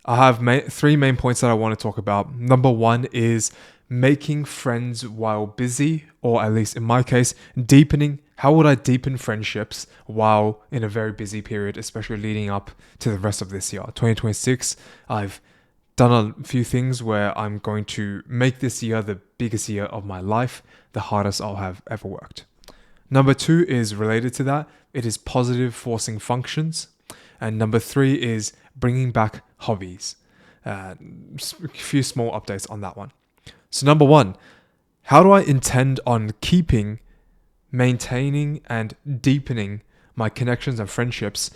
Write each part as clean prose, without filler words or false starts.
I have three main points that I want to talk about. Number one is making friends while busy, or at least in my case, deepening. How would I deepen friendships while in a very busy period, especially leading up to the rest of this year, 2026? I've done a few things where I'm going to make this year the biggest year of my life, the hardest I'll have ever worked. Number two is related to that. It is positive forcing functions. And number three is bringing back hobbies. A few small updates on that one. So number one, how do I intend on keeping, maintaining, and deepening my connections and friendships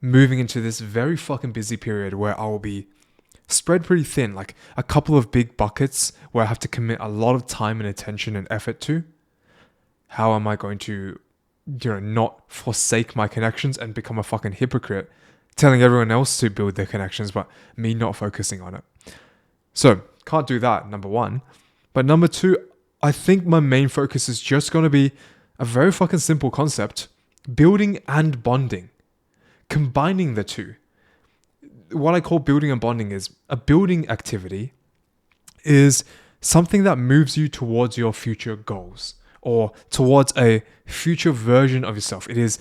moving into this very fucking busy period where I will be spread pretty thin, like a couple of big buckets where I have to commit a lot of time and attention and effort to? How am I going to, not forsake my connections and become a fucking hypocrite, telling everyone else to build their connections, but me not focusing on it? So, can't do that, number one. But number two, I think my main focus is just going to be a very fucking simple concept: building and bonding. Combining the two. What I call building and bonding is a building activity is something that moves you towards your future goals or towards a future version of yourself. It is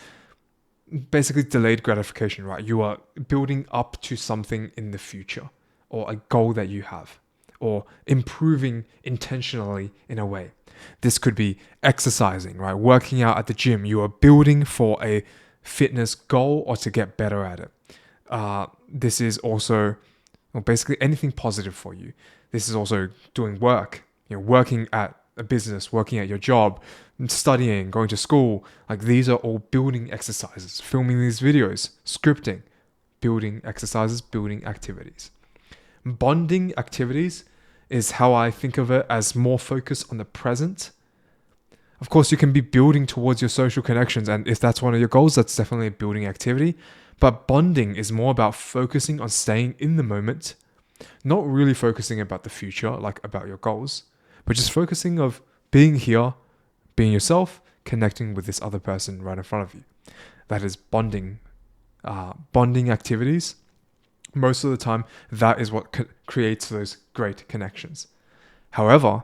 basically delayed gratification, right? You are building up to something in the future or a goal that you have, or improving intentionally in a way. This could be exercising, right? Working out at the gym. You are building for a fitness goal or to get better at it. This is also basically anything positive for you. This is also doing work, working at a business, working at your job, studying, going to school. Like, these are all building exercises. Filming these videos, scripting, building exercises, building activities. Bonding activities is how I think of it, as more focus on the present. Of course, you can be building towards your social connections, and if that's one of your goals, that's definitely a building activity. But bonding is more about focusing on staying in the moment, not really focusing about the future, like about your goals, but just focusing of being here, being yourself, connecting with this other person right in front of you. That is bonding. Bonding activities. Most of the time, that is what creates those great connections. However,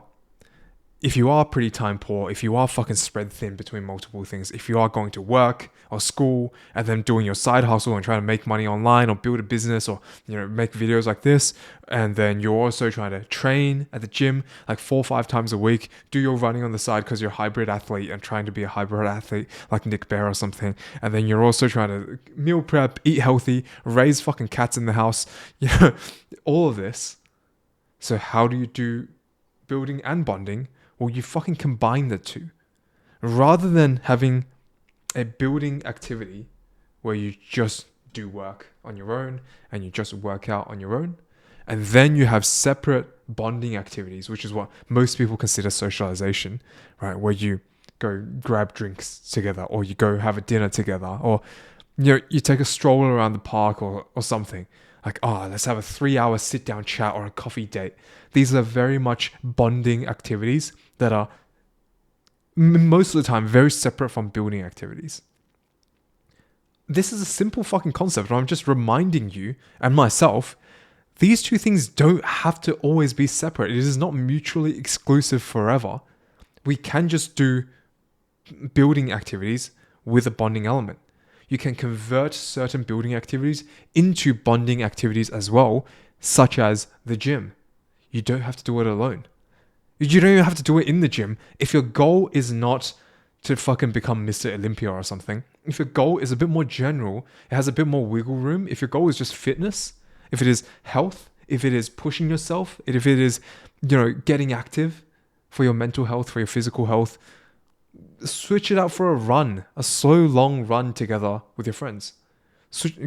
if you are pretty time poor, if you are fucking spread thin between multiple things, if you are going to work or school and then doing your side hustle and trying to make money online or build a business or make videos like this, and then you're also trying to train at the gym like 4 or 5 times a week, do your running on the side because you're a hybrid athlete and trying to be a hybrid athlete like Nick Bear or something, and then you're also trying to meal prep, eat healthy, raise fucking cats in the house, all of this. So how do you do building and bonding? Well, you fucking combine the two. Rather than having a building activity where you just do work on your own and you just work out on your own, and then you have separate bonding activities, which is what most people consider socialization, right? Where you go grab drinks together, or you go have a dinner together, or you take a stroll around the park or something. Like, let's have a 3-hour sit-down chat or a coffee date. These are very much bonding activities that are most of the time very separate from building activities. This is a simple fucking concept, and I'm just reminding you and myself, these two things don't have to always be separate. It is not mutually exclusive forever. We can just do building activities with a bonding element. You can convert certain building activities into bonding activities as well, such as the gym. You don't have to do it alone. You don't even have to do it in the gym. If your goal is not to fucking become Mr. Olympia or something, if your goal is a bit more general, it has a bit more wiggle room. If your goal is just fitness, if it is health, if it is pushing yourself, if it is, getting active for your mental health, for your physical health, switch it out for a run, a slow, long run together with your friends.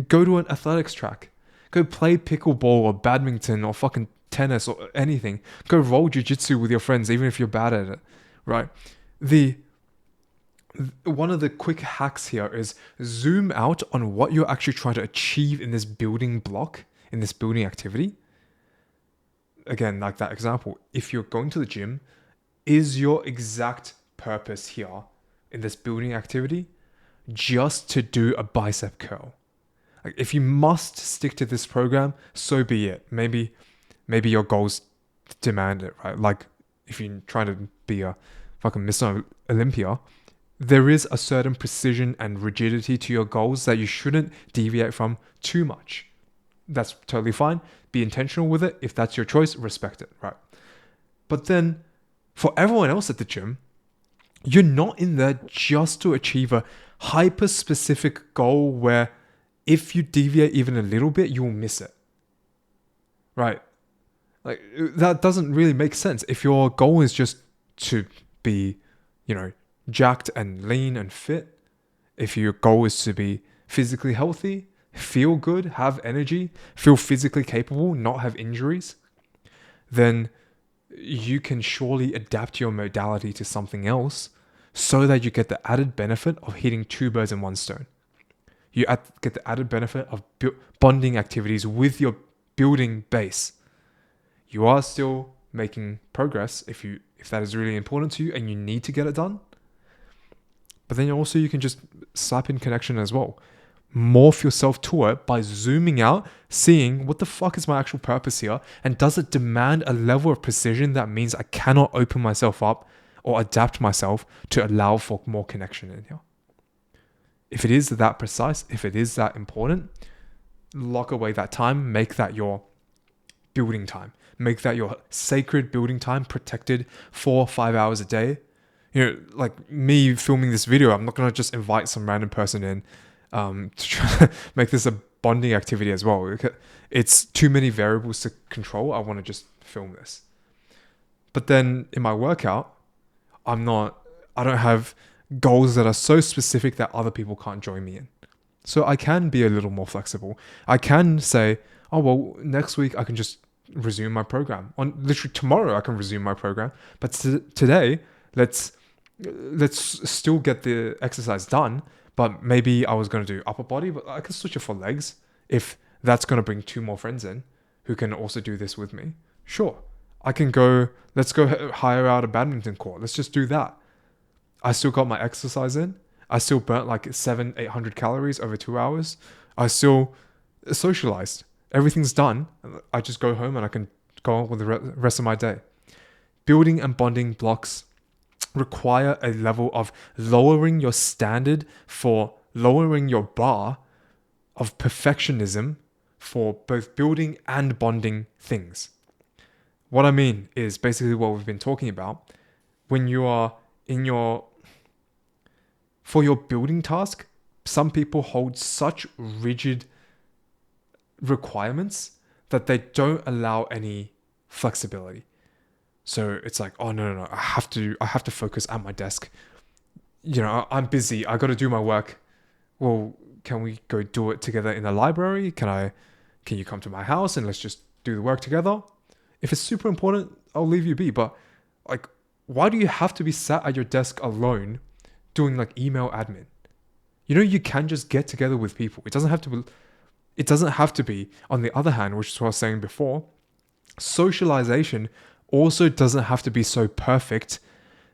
Go to an athletics track. Go play pickleball or badminton or fucking tennis or anything. Go roll jiu-jitsu with your friends, even if you're bad at it, right? One of the quick hacks here is zoom out on what you're actually trying to achieve in this building block, in this building activity. Again, like that example, if you're going to the gym, is your exact purpose here in this building activity just to do a bicep curl? Like, if you must stick to this program, so be it. Maybe your goals demand it, right? Like, if you're trying to be a fucking Mr. Olympia, there is a certain precision and rigidity to your goals that you shouldn't deviate from too much. That's totally fine. Be intentional with it. If that's your choice, respect it, right? But then for everyone else at the gym, you're not in there just to achieve a hyper specific goal where if you deviate even a little bit, you'll miss it, right? Like, that doesn't really make sense. If your goal is just to be, jacked and lean and fit, if your goal is to be physically healthy, feel good, have energy, feel physically capable, not have injuries, then you can surely adapt your modality to something else so that you get the added benefit of hitting two birds in one stone. You get the added benefit of bonding activities with your building base. You are still making progress if that is really important to you and you need to get it done. But then also you can just slap in connection as well. Morph yourself to it by zooming out, seeing what the fuck is my actual purpose here, and does it demand a level of precision that means I cannot open myself up or adapt myself to allow for more connection in here. If it is that precise, if it is that important, lock away that time, make that your building time. Make that your sacred building time, protected 4 or 5 hours a day. Like me filming this video, I'm not going to just invite some random person in to try to make this a bonding activity as well. It's too many variables to control. I want to just film this. But then in my workout, I don't have goals that are so specific that other people can't join me in. So I can be a little more flexible. I can say, oh, well, next week I can just resume my program. On literally tomorrow I can resume my program. But today, let's still get the exercise done. But maybe I was going to do upper body, but I can switch it for legs if that's going to bring 2 more friends in who can also do this with me. Sure, let's go hire out a badminton court. Let's just do that. I still got my exercise in. I still burnt like 700-800 calories over 2 hours. I still socialized. Everything's done. I just go home and I can go on with the rest of my day. Building and bonding blocks require a level of lowering your standard, for lowering your bar of perfectionism for both building and bonding things. What I mean is basically what we've been talking about. When you are for your building task, some people hold such rigid requirements that they don't allow any flexibility. So it's like, oh no, I have to focus at my desk. I'm busy. I got to do my work. Well, can we go do it together in the library? Can you come to my house and let's just do the work together? If it's super important, I'll leave you be. But like, why do you have to be sat at your desk alone doing like email admin? You can just get together with people. It doesn't have to be, on the other hand, which is what I was saying before, socialization also doesn't have to be so perfect,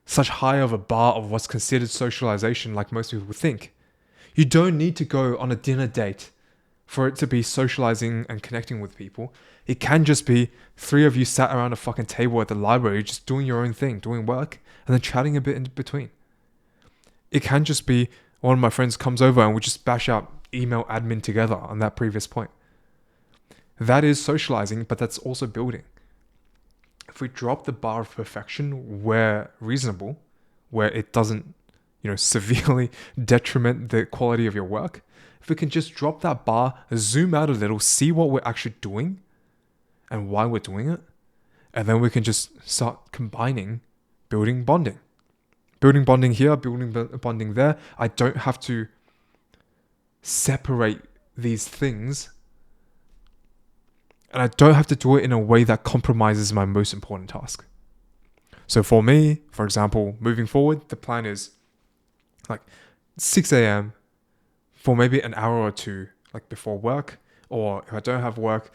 such high of a bar of what's considered socialization like most people think. You don't need to go on a dinner date for it to be socializing and connecting with people. It can just be 3 of you sat around a fucking table at the library just doing your own thing, doing work, and then chatting a bit in between. It can just be one of my friends comes over and we just bash out email admin together on that previous point. That is socializing, but that's also building. If we drop the bar of perfection where reasonable, where it doesn't, severely detriment the quality of your work, if we can just drop that bar, zoom out a little, see what we're actually doing and why we're doing it, and then we can just start combining building bonding. Building bonding here, building bonding there. I don't have to separate these things, and I don't have to do it in a way that compromises my most important task. So for me, for example, moving forward, the plan is like 6 a.m. for maybe an hour or 2, like before work, or if I don't have work,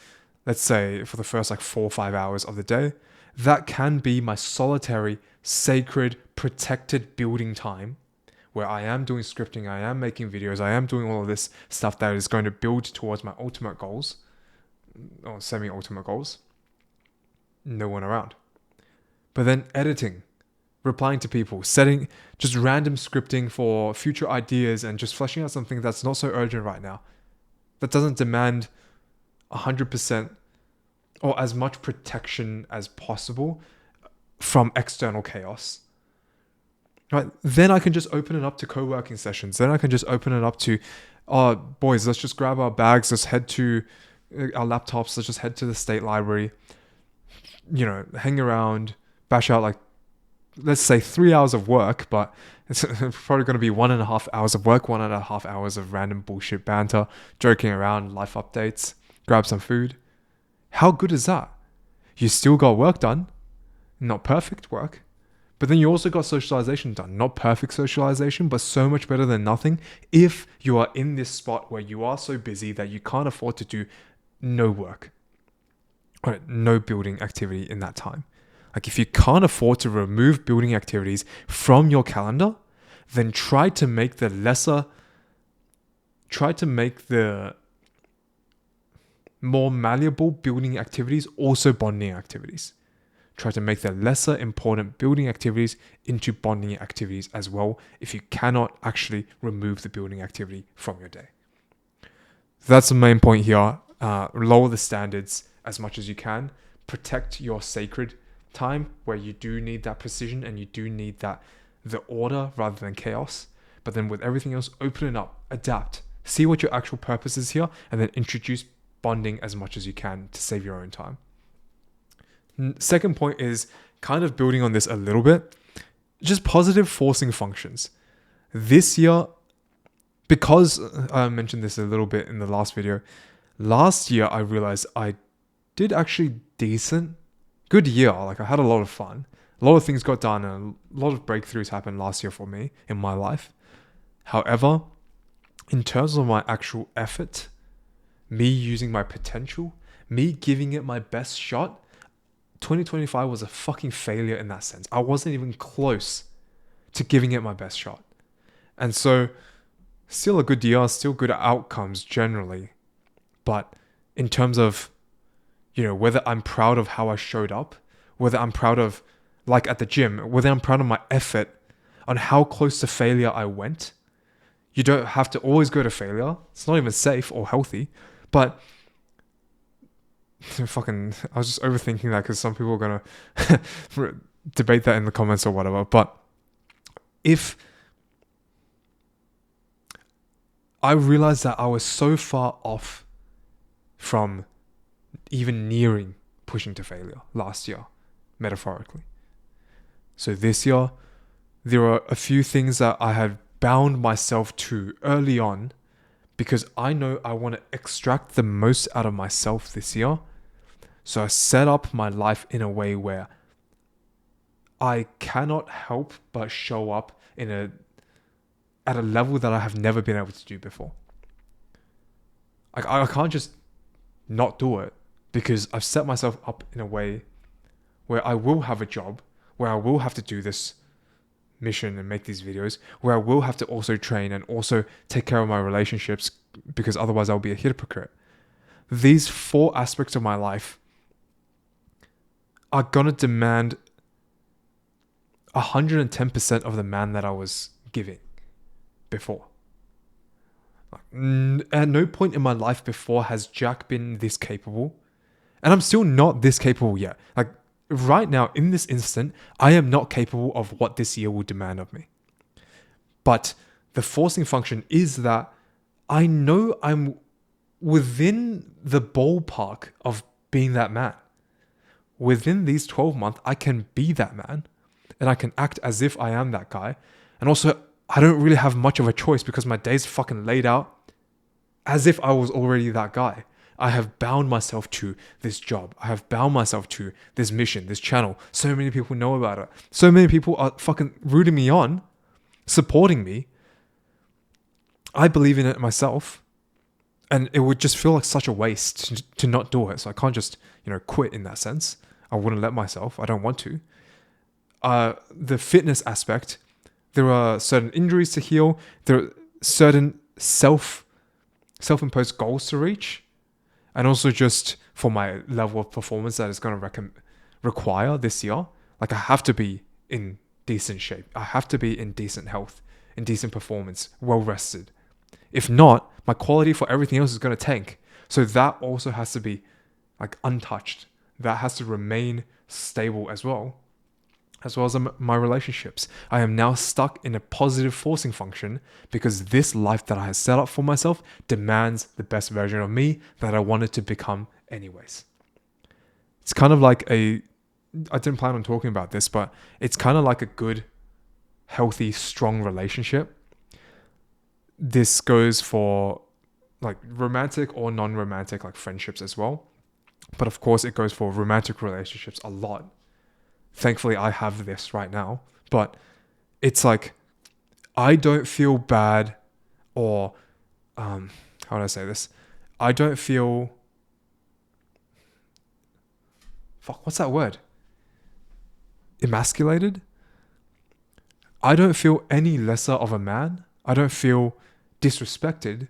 let's say for the first like 4 or 5 hours of the day, that can be my solitary, sacred, protected building time where I am doing scripting, I am making videos, I am doing all of this stuff that is going to build towards my ultimate goals or semi-ultimate goals, no one around. But then editing, replying to people, setting just random scripting for future ideas and just fleshing out something that's not so urgent right now, that doesn't demand 100% or as much protection as possible from external chaos. Right? Then I can just open it up to co-working sessions. Then I can just open it up to, oh, boys, let's just grab our bags. Let's head to our laptops. Let's just head to the state library, hang around, bash out like, let's say 3 hours of work, but it's probably going to be 1.5 hours of work, 1.5 hours of random bullshit banter, joking around, life updates, grab some food. How good is that? You still got work done, not perfect work, but then you also got socialization done. Not perfect socialization, but so much better than nothing if you are in this spot where you are so busy that you can't afford to do no work, or no building activity in that time. Like if you can't afford to remove building activities from your calendar, then try to make the more malleable building activities also bonding activities. Try to make the lesser important building activities into bonding activities as well if you cannot actually remove the building activity from your day. That's the main point here. Lower the standards as much as you can. Protect your sacred time where you do need that precision and you do need the order rather than chaos. But then with everything else, open it up, adapt, see what your actual purpose is here, and then introduce bonding as much as you can to save your own time. Second point is kind of building on this a little bit, just positive forcing functions. This year, because I mentioned this a little bit in the last video, last year I realized I did actually good year. Like I had a lot of fun. A lot of things got done and a lot of breakthroughs happened last year for me in my life. However, in terms of my actual effort, me using my potential, me giving it my best shot, 2025 was a fucking failure in that sense. I wasn't even close to giving it my best shot. And so still a good year, still good outcomes generally. But in terms of, whether I'm proud of how I showed up, whether I'm proud of, like at the gym, whether I'm proud of my effort on how close to failure I went. You don't have to always go to failure. It's not even safe or healthy. But I was just overthinking that because some people are going to debate that in the comments or whatever. But if I realized that I was so far off from even nearing pushing to failure last year, metaphorically. So this year, there are a few things that I had bound myself to early on because I know I want to extract the most out of myself this year. So I set up my life in a way where I cannot help but show up at a level that I have never been able to do before. I can't just not do it because I've set myself up in a way where I will have a job, where I will have to do this mission and make these videos, where I will have to also train and also take care of my relationships because otherwise I'll be a hypocrite. These 4 aspects of my life are gonna demand 110% of the man that I was giving before. At no point in my life before has Jack been this capable, and I'm still not this capable yet. Like right now, in this instant, I am not capable of what this year will demand of me. But the forcing function is that I know I'm within the ballpark of being that man. Within these 12 months, I can be that man and I can act as if I am that guy. And also, I don't really have much of a choice because my day's fucking laid out as if I was already that guy. I have bound myself to this job. I have bound myself to this mission, this channel. So many people know about it. So many people are fucking rooting me on, supporting me. I believe in it myself. And it would just feel like such a waste to not do it. So I can't just, quit in that sense. I wouldn't let myself. I don't want to. The fitness aspect, There are certain injuries to heal. There are certain self-imposed goals to reach. And also just for my level of performance that is going to require this year. Like I have to be in decent shape. I have to be in decent health, in decent performance, well rested. If not, my quality for everything else is going to tank. So that also has to be like untouched. That has to remain stable as well as my relationships. I am now stuck in a positive forcing function because this life that I have set up for myself demands the best version of me that I wanted to become anyways. It's kind of like I didn't plan on talking about this, but it's kind of like a good, healthy, strong relationship. This goes for like romantic or non-romantic like friendships as well. But of course it goes for romantic relationships a lot. Thankfully, I have this right now, but it's like, I don't feel bad or, how do I say this? I don't feel, what's that word? Emasculated? I don't feel any lesser of a man. I don't feel disrespected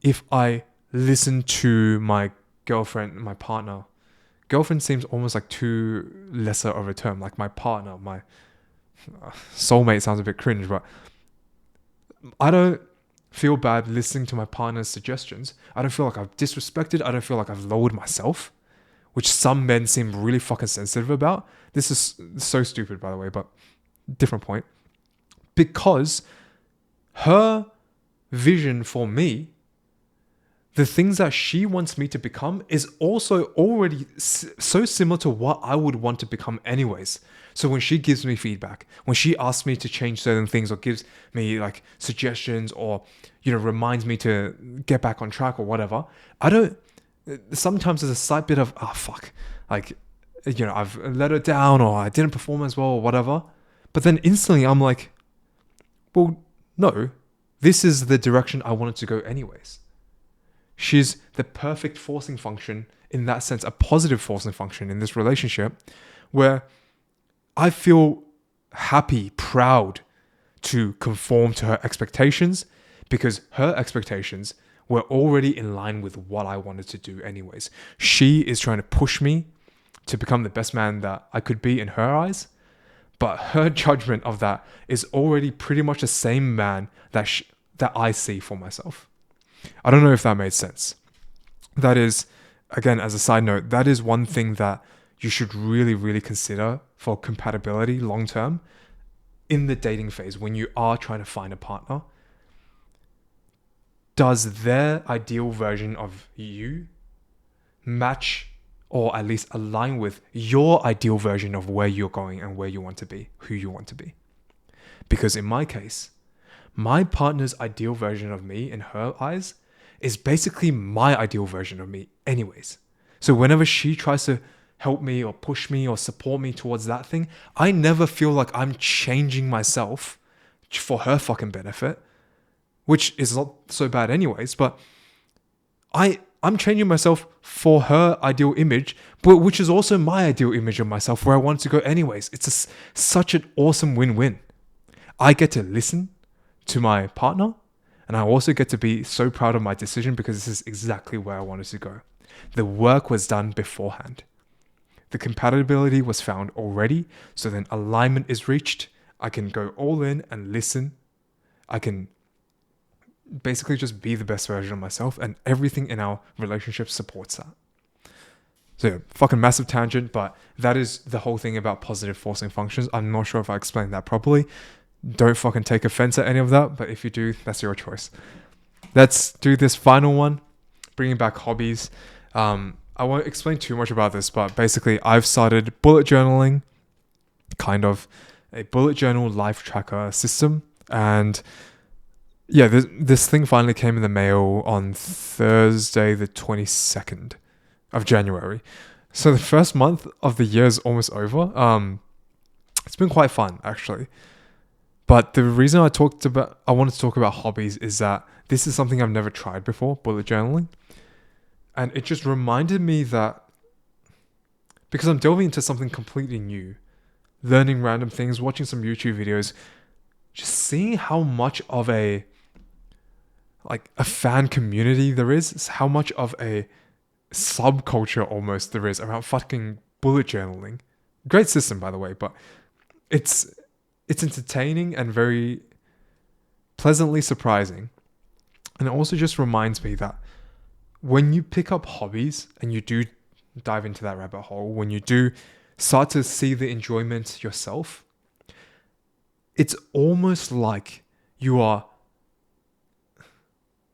if I listen to my girlfriend, my partner. Girlfriend seems almost like too lesser of a term. Like my partner, my soulmate sounds a bit cringe, but I don't feel bad listening to my partner's suggestions. I don't feel like I've disrespected. I don't feel like I've lowered myself, which some men seem really fucking sensitive about. This is so stupid, by the way, but different point. Because her vision for me, the things that she wants me to become is also already so similar to what I would want to become anyways. So when she gives me feedback, when she asks me to change certain things or gives me like suggestions or, reminds me to get back on track or whatever, sometimes there's a slight bit of, like, I've let her down or I didn't perform as well or whatever. But then instantly I'm like, well, no, this is the direction I wanted to go anyways. She's the perfect forcing function in that sense, a positive forcing function in this relationship where I feel happy, proud to conform to her expectations because her expectations were already in line with what I wanted to do anyways. She is trying to push me to become the best man that I could be in her eyes, but her judgment of that is already pretty much the same man that I see for myself. I don't know if that made sense. That is, again, as a side note, that is one thing that you should really, really consider for compatibility long term in the dating phase when you are trying to find a partner. Does their ideal version of you match or at least align with your ideal version of where you're going and where you want to be, who you want to be? Because in my case, my partner's ideal version of me in her eyes is basically my ideal version of me anyways. So whenever she tries to help me or push me or support me towards that thing, I never feel like I'm changing myself for her fucking benefit, which is not so bad anyways, but I'm changing myself for her ideal image, but which is also my ideal image of myself where I want to go anyways. It's such an awesome win-win. I get to listen to my partner, and I also get to be so proud of my decision because this is exactly where I wanted to go. The work was done beforehand. The compatibility was found already, so then alignment is reached. I can go all in and listen. I can basically just be the best version of myself, and everything in our relationship supports that. So yeah, fucking massive tangent, but that is the whole thing about positive forcing functions. I'm not sure if I explained that properly. Don't fucking take offense at any of that, but if you do, that's your choice. Let's do this final one, bringing back hobbies. I won't explain too much about this, but basically I've started bullet journaling, kind of a bullet journal life tracker system. And yeah, this thing finally came in the mail on Thursday, the 22nd of January. So the first month of the year is almost over. It's been quite fun, actually. But the reason I wanted to talk about hobbies is that this is something I've never tried before, bullet journaling. And it just reminded me that because I'm delving into something completely new, learning random things, watching some YouTube videos, just seeing how much of a fan community there is, how much of a subculture almost there is around fucking bullet journaling. Great system, by the way, but it's entertaining and very pleasantly surprising. And it also just reminds me that when you pick up hobbies and you do dive into that rabbit hole, when you do start to see the enjoyment yourself, it's almost like you are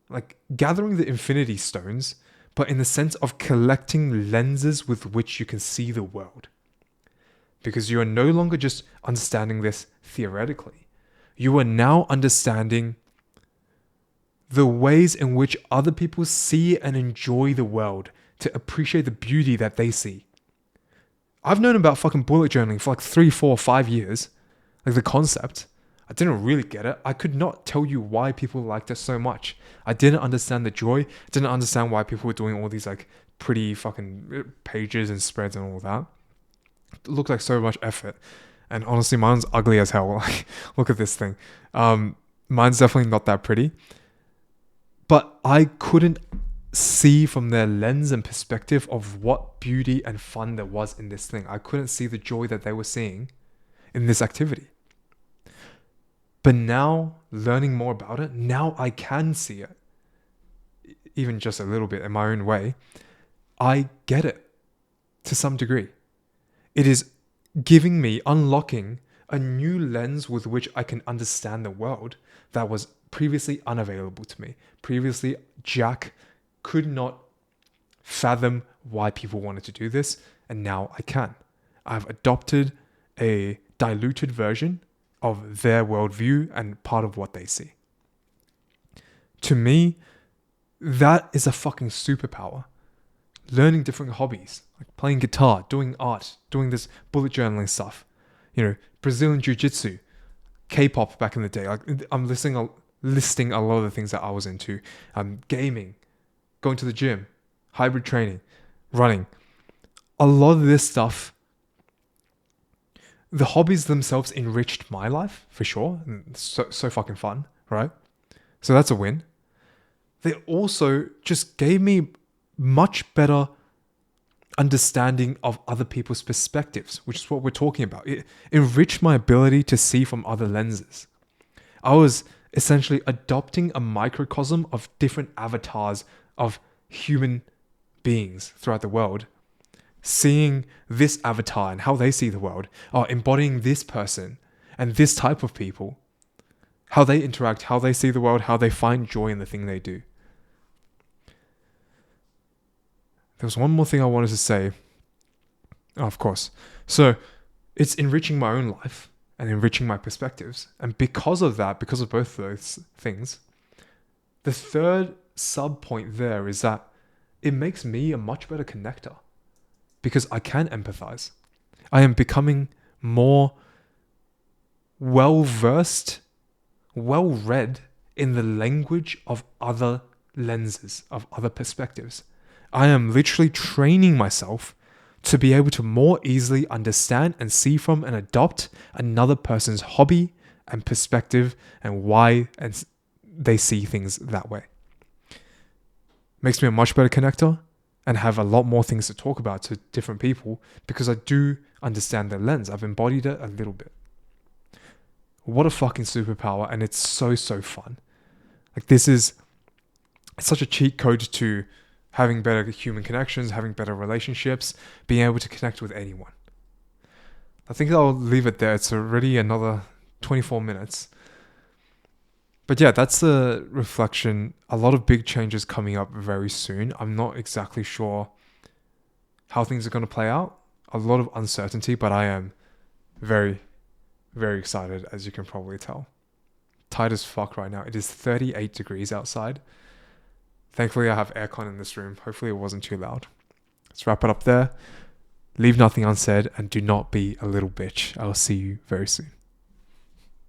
like gathering the infinity stones, but in the sense of collecting lenses with which you can see the world. Because you are no longer just understanding this theoretically. You are now understanding the ways in which other people see and enjoy the world, to appreciate the beauty that they see. I've known about fucking bullet journaling for like 3, 4, 5 years. Like the concept. I didn't really get it. I could not tell you why people liked it so much. I didn't understand the joy. I didn't understand why people were doing all these like pretty fucking pages and spreads and all that. It looked like so much effort. And honestly, mine's ugly as hell. Like, look at this thing. Mine's definitely not that pretty. But I couldn't see from their lens and perspective of what beauty and fun there was in this thing. I couldn't see the joy that they were seeing in this activity. But now, learning more about it, now I can see it. Even just a little bit in my own way. I get it to some degree. It is giving me, unlocking a new lens with which I can understand the world that was previously unavailable to me. Previously, Jack could not fathom why people wanted to do this, and now I can. I've adopted a diluted version of their worldview and part of what they see. To me, that is a fucking superpower. Learning different hobbies, like playing guitar, doing art, doing this bullet journaling stuff, Brazilian jiu-jitsu, K-pop back in the day. Like, I'm listing a lot of the things that I was into. Gaming, going to the gym, hybrid training, running. A lot of this stuff, the hobbies themselves enriched my life, for sure. And so fucking fun, right? So that's a win. They also just gave me much better understanding of other people's perspectives, which is what we're talking about. It enriched my ability to see from other lenses. I was essentially adopting a microcosm of different avatars of human beings throughout the world, seeing this avatar and how they see the world, or embodying this person and this type of people, how they interact, how they see the world, how they find joy in the thing they do. There was one more thing I wanted to say. Oh, of course. So it's enriching my own life and enriching my perspectives. And because of that, because of both of those things, the third sub point there is that it makes me a much better connector because I can empathize. I am becoming more well-versed, well-read in the language of other lenses, of other perspectives. I am literally training myself to be able to more easily understand and see from and adopt another person's hobby and perspective and why they see things that way. Makes me a much better connector and have a lot more things to talk about to different people because I do understand their lens. I've embodied it a little bit. What a fucking superpower, and it's so fun. Like, it's such a cheat code to having better human connections, having better relationships, being able to connect with anyone. I think I'll leave it there. It's already another 24 minutes. But yeah, that's a reflection. A lot of big changes coming up very soon. I'm not exactly sure how things are going to play out. A lot of uncertainty, but I am very, very excited, as you can probably tell. Tight as fuck right now. It is 38 degrees outside. Thankfully, I have aircon in this room. Hopefully, it wasn't too loud. Let's wrap it up there. Leave nothing unsaid and do not be a little bitch. I will see you very soon.